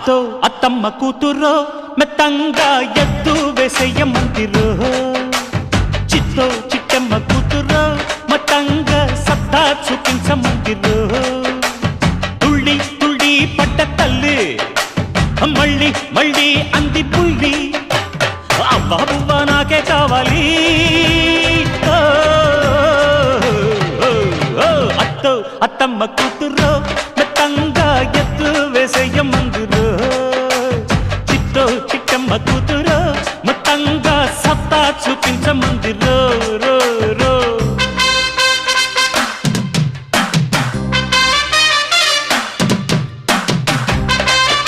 అత్తో అత్తమ్మ కూతురో మెత్తంగా ఎద్దు వేసేయమందిరో చిత్తో చిట్టమ్మ కూతురో మతంగా సత్తా చూపించమందిరో తుళ్ళి తుళ్ళి పడ్డ తల్లి మళ్ళీ మళ్ళీ అంది పుల్లి అవ్వా బువ్వ నాకే కావాలి అత్తో అత్తమ్మ కూతురో మెత్తంగా ఎద్దు వేసేయమందిరో చిట్టో చిట్టమ్మ కూతురో మొత్తంగా సత్తా చూపించమందిరో